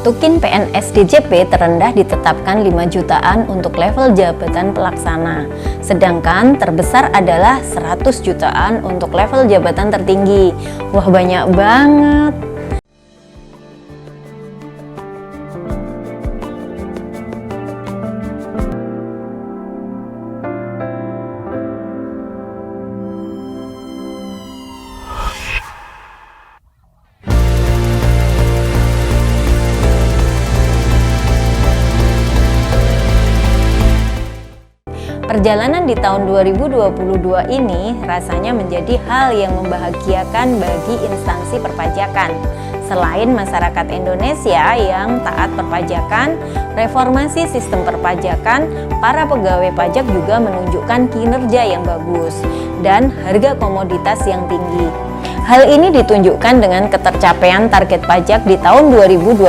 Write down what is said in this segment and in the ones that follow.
Tukin PNS DJP terendah ditetapkan 5 jutaan untuk level jabatan pelaksana, sedangkan terbesar adalah 100 jutaan untuk level jabatan tertinggi. Wah, banyak banget. Perjalanan di tahun 2022 ini rasanya menjadi hal yang membahagiakan bagi instansi perpajakan. Selain masyarakat Indonesia yang taat perpajakan, reformasi sistem perpajakan, para pegawai pajak juga menunjukkan kinerja yang bagus dan harga komoditas yang tinggi. Hal ini ditunjukkan dengan ketercapaian target pajak di tahun 2022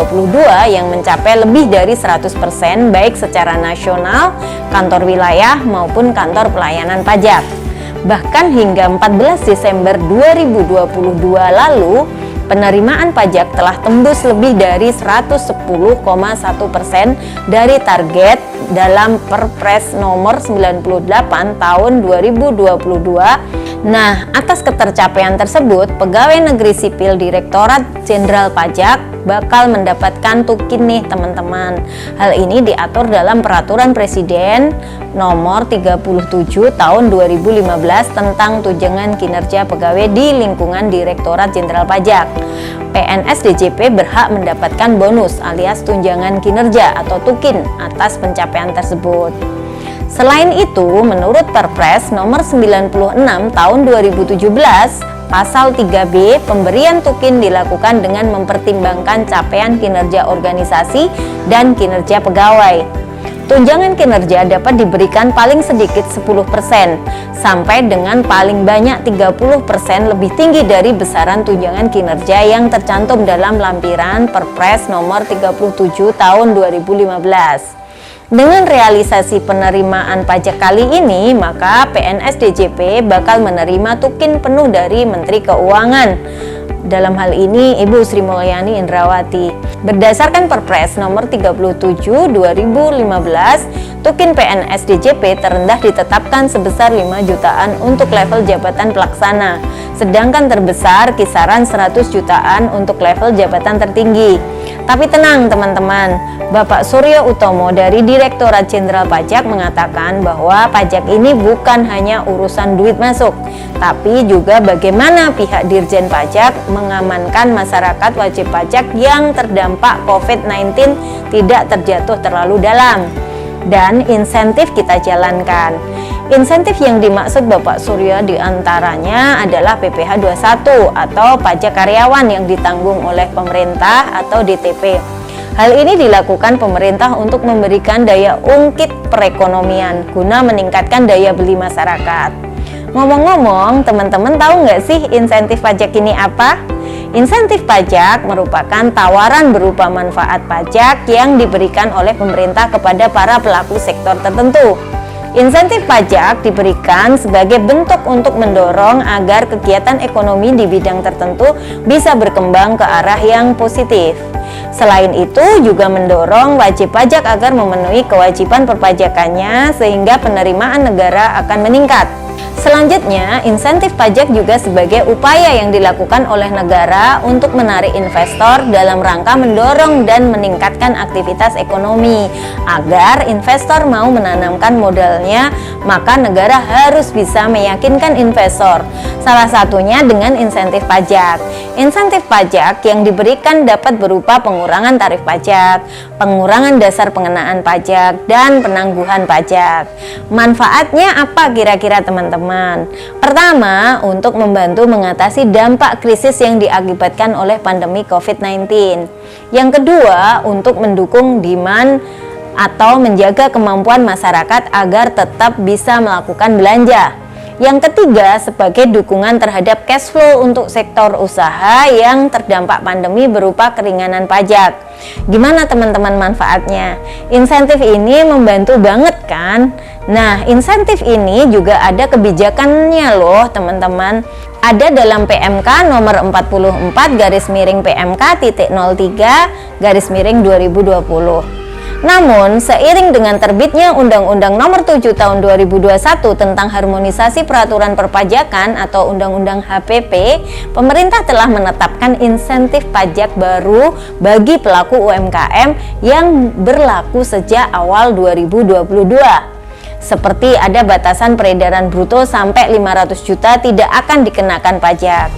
yang mencapai lebih dari 100% baik secara nasional, kantor wilayah maupun kantor pelayanan pajak. Bahkan hingga 14 Desember 2022 lalu, penerimaan pajak telah tembus lebih dari 110,1% dari target dalam Perpres nomor 98 tahun 2022. Nah, atas ketercapaian tersebut, Pegawai Negeri Sipil Direktorat Jenderal Pajak bakal mendapatkan tukin nih teman-teman. Hal ini diatur dalam Peraturan Presiden nomor 37 tahun 2015 tentang tunjangan kinerja pegawai di lingkungan Direktorat Jenderal Pajak. PNS DJP berhak mendapatkan bonus alias tunjangan kinerja atau tukin atas pencapaian tersebut. Selain itu, menurut Perpres nomor 96 tahun 2017, pasal 3B, pemberian tukin dilakukan dengan mempertimbangkan capaian kinerja organisasi dan kinerja pegawai. Tunjangan kinerja dapat diberikan paling sedikit 10% sampai dengan paling banyak 30% lebih tinggi dari besaran tunjangan kinerja yang tercantum dalam lampiran Perpres nomor 37 tahun 2015. Dengan realisasi penerimaan pajak kali ini, maka PNS DJP bakal menerima tukin penuh dari Menteri Keuangan. Dalam hal ini Ibu Sri Mulyani Indrawati. Berdasarkan Perpres nomor 37 2015, tukin PNS DJP terendah ditetapkan sebesar 5 jutaan untuk level jabatan pelaksana, sedangkan terbesar kisaran 100 jutaan untuk level jabatan tertinggi. Tapi tenang teman-teman, Bapak Suryo Utomo dari Direktorat Jenderal Pajak mengatakan bahwa pajak ini bukan hanya urusan duit masuk, tapi juga bagaimana pihak Dirjen Pajak mengamankan masyarakat wajib pajak yang terdampak COVID-19 tidak terjatuh terlalu dalam. Dan insentif kita jalankan. Insentif yang dimaksud Bapak Suryo diantaranya adalah PPh 21 atau pajak karyawan yang ditanggung oleh pemerintah atau DTP. Hal ini dilakukan pemerintah untuk memberikan daya ungkit perekonomian guna meningkatkan daya beli masyarakat. Ngomong-ngomong, teman-teman tahu nggak sih insentif pajak ini apa? Insentif pajak merupakan tawaran berupa manfaat pajak yang diberikan oleh pemerintah kepada para pelaku sektor tertentu. Insentif pajak diberikan sebagai bentuk untuk mendorong agar kegiatan ekonomi di bidang tertentu bisa berkembang ke arah yang positif. Selain itu juga mendorong wajib pajak agar memenuhi kewajiban perpajakannya sehingga penerimaan negara akan meningkat. Selanjutnya, insentif pajak juga sebagai upaya yang dilakukan oleh negara untuk menarik investor dalam rangka mendorong dan meningkatkan aktivitas ekonomi. Agar investor mau menanamkan modalnya, maka negara harus bisa meyakinkan investor. Salah satunya dengan insentif pajak. Insentif pajak yang diberikan dapat berupa pengurangan tarif pajak, pengurangan dasar pengenaan pajak, dan penangguhan pajak. Manfaatnya apa kira-kira teman-teman? Pertama, untuk membantu mengatasi dampak krisis yang diakibatkan oleh pandemi COVID-19. Yang kedua, untuk mendukung demand atau menjaga kemampuan masyarakat agar tetap bisa melakukan belanja. Yang ketiga, sebagai dukungan terhadap cash flow untuk sektor usaha yang terdampak pandemi berupa keringanan pajak. Gimana teman-teman manfaatnya? Insentif ini membantu banget kan? Nah, insentif ini juga ada kebijakannya loh teman-teman. ada dalam PMK nomor 44 garis miring PMK titik 03 garis miring 2020. Namun, seiring dengan terbitnya Undang-Undang Nomor 7 Tahun 2021 tentang Harmonisasi Peraturan Perpajakan atau Undang-Undang HPP, pemerintah telah menetapkan insentif pajak baru bagi pelaku UMKM yang berlaku sejak awal 2022. Seperti ada batasan peredaran bruto sampai 500 juta tidak akan dikenakan pajak.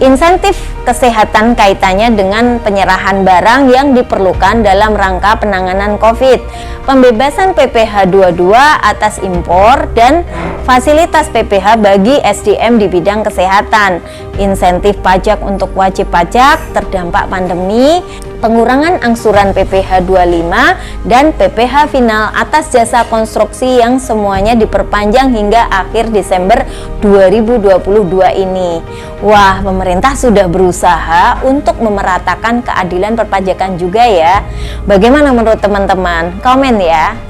Insentif kesehatan kaitannya dengan penyerahan barang yang diperlukan dalam rangka penanganan COVID, pembebasan PPh 22 atas impor, dan fasilitas PPh bagi SDM di bidang kesehatan, insentif pajak untuk wajib pajak terdampak pandemi, pengurangan angsuran PPh 25, dan PPh final atas jasa konstruksi yang semuanya diperpanjang hingga akhir Desember 2022 ini. Wah, pemerintah sudah berusaha untuk memeratakan keadilan perpajakan juga ya. Bagaimana menurut teman-teman? Komen ya.